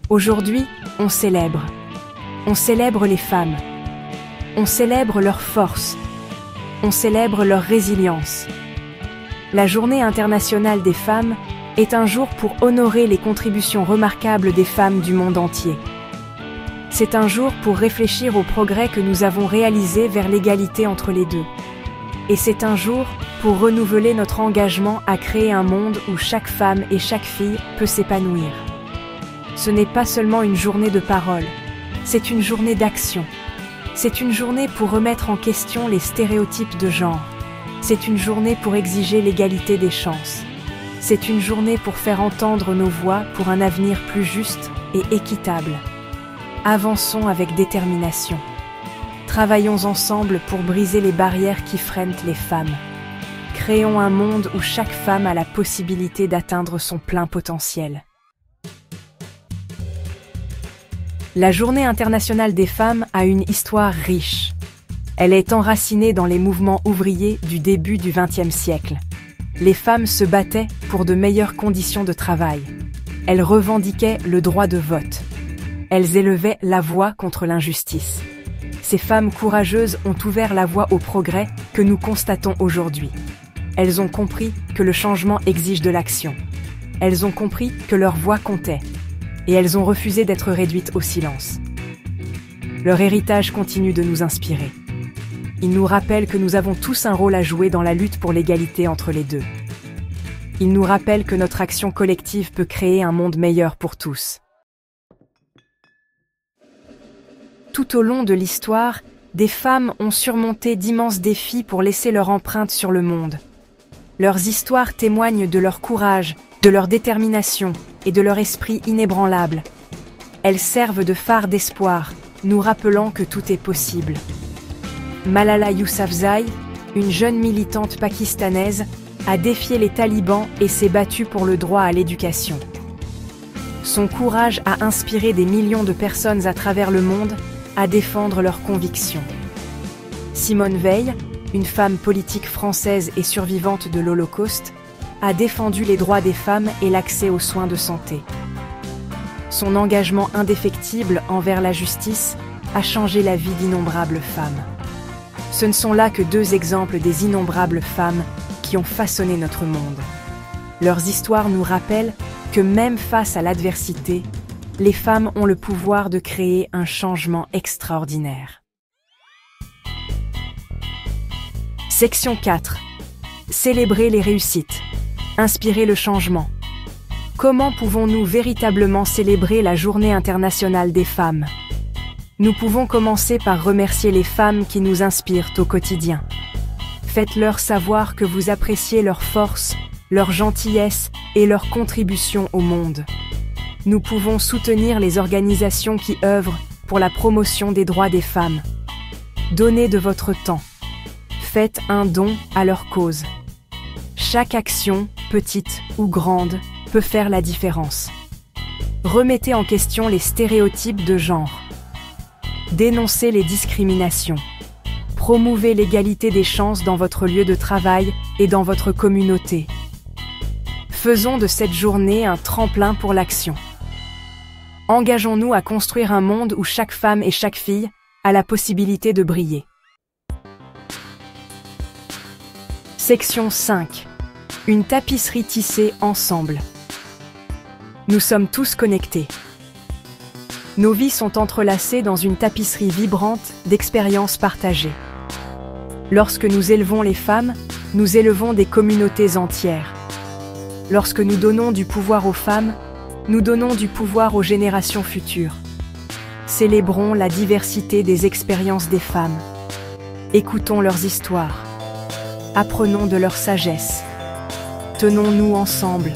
Aujourd'hui, on célèbre. On célèbre les femmes. On célèbre leur force. On célèbre leur résilience. La Journée internationale des femmes est un jour pour honorer les contributions remarquables des femmes du monde entier. C'est un jour pour réfléchir aux progrès que nous avons réalisés vers l'égalité entre les deux. Et c'est un jour pour renouveler notre engagement à créer un monde où chaque femme et chaque fille peut s'épanouir. Ce n'est pas seulement une journée de parole, c'est une journée d'action. C'est une journée pour remettre en question les stéréotypes de genre. C'est une journée pour exiger l'égalité des chances. C'est une journée pour faire entendre nos voix pour un avenir plus juste et équitable. Avançons avec détermination. Travaillons ensemble pour briser les barrières qui freinent les femmes. Créons un monde où chaque femme a la possibilité d'atteindre son plein potentiel. La Journée internationale des femmes a une histoire riche. Elle est enracinée dans les mouvements ouvriers du début du XXe siècle. Les femmes se battaient pour de meilleures conditions de travail. Elles revendiquaient le droit de vote. Elles élevaient la voix contre l'injustice. Ces femmes courageuses ont ouvert la voie au progrès que nous constatons aujourd'hui. Elles ont compris que le changement exige de l'action. Elles ont compris que leur voix comptait. Et elles ont refusé d'être réduites au silence. Leur héritage continue de nous inspirer. Il nous rappelle que nous avons tous un rôle à jouer dans la lutte pour l'égalité entre les deux. Il nous rappelle que notre action collective peut créer un monde meilleur pour tous. Tout au long de l'histoire, des femmes ont surmonté d'immenses défis pour laisser leur empreinte sur le monde. Leurs histoires témoignent de leur courage, de leur détermination et de leur esprit inébranlable. Elles servent de phare d'espoir, nous rappelant que tout est possible. Malala Yousafzai, une jeune militante pakistanaise, a défié les talibans et s'est battue pour le droit à l'éducation. Son courage a inspiré des millions de personnes à travers le monde à défendre leurs convictions. Simone Veil, une femme politique française et survivante de l'Holocauste, a défendu les droits des femmes et l'accès aux soins de santé. Son engagement indéfectible envers la justice a changé la vie d'innombrables femmes. Ce ne sont là que deux exemples des innombrables femmes qui ont façonné notre monde. Leurs histoires nous rappellent que même face à l'adversité, les femmes ont le pouvoir de créer un changement extraordinaire. Section 4. Célébrer les réussites. Inspirer le changement. Comment pouvons-nous véritablement célébrer la Journée internationale des femmes ? Nous pouvons commencer par remercier les femmes qui nous inspirent au quotidien. Faites-leur savoir que vous appréciez leur force, leur gentillesse et leur contribution au monde. Nous pouvons soutenir les organisations qui œuvrent pour la promotion des droits des femmes. Donnez de votre temps. Faites un don à leur cause. Chaque action, petite ou grande, peut faire la différence. Remettez en question les stéréotypes de genre. Dénoncez les discriminations. Promouvez l'égalité des chances dans votre lieu de travail et dans votre communauté. Faisons de cette journée un tremplin pour l'action. Engageons-nous à construire un monde où chaque femme et chaque fille a la possibilité de briller. Section 5. Une tapisserie tissée ensemble. Nous sommes tous connectés. Nos vies sont entrelacées dans une tapisserie vibrante d'expériences partagées. Lorsque nous élevons les femmes, nous élevons des communautés entières. Lorsque nous donnons du pouvoir aux femmes, nous donnons du pouvoir aux générations futures. Célébrons la diversité des expériences des femmes. Écoutons leurs histoires. Apprenons de leur sagesse. Tenons-nous ensemble,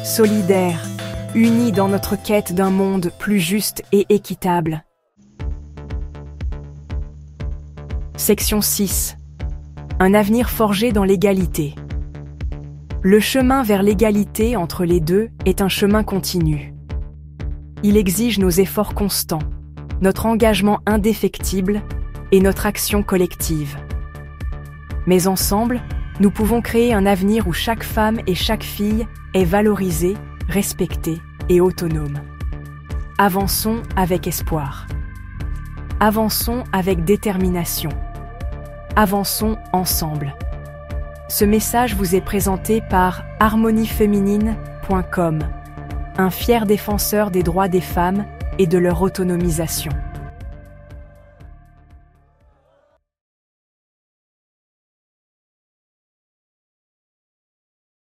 solidaires, unis dans notre quête d'un monde plus juste et équitable. Section 6. Un avenir forgé dans l'égalité. Le chemin vers l'égalité entre les deux est un chemin continu. Il exige nos efforts constants, notre engagement indéfectible et notre action collective. Mais ensemble, nous pouvons créer un avenir où chaque femme et chaque fille est valorisée, respectée et autonome. Avançons avec espoir. Avançons avec détermination. Avançons ensemble. Ce message vous est présenté par harmonieféminine.com, un fier défenseur des droits des femmes et de leur autonomisation.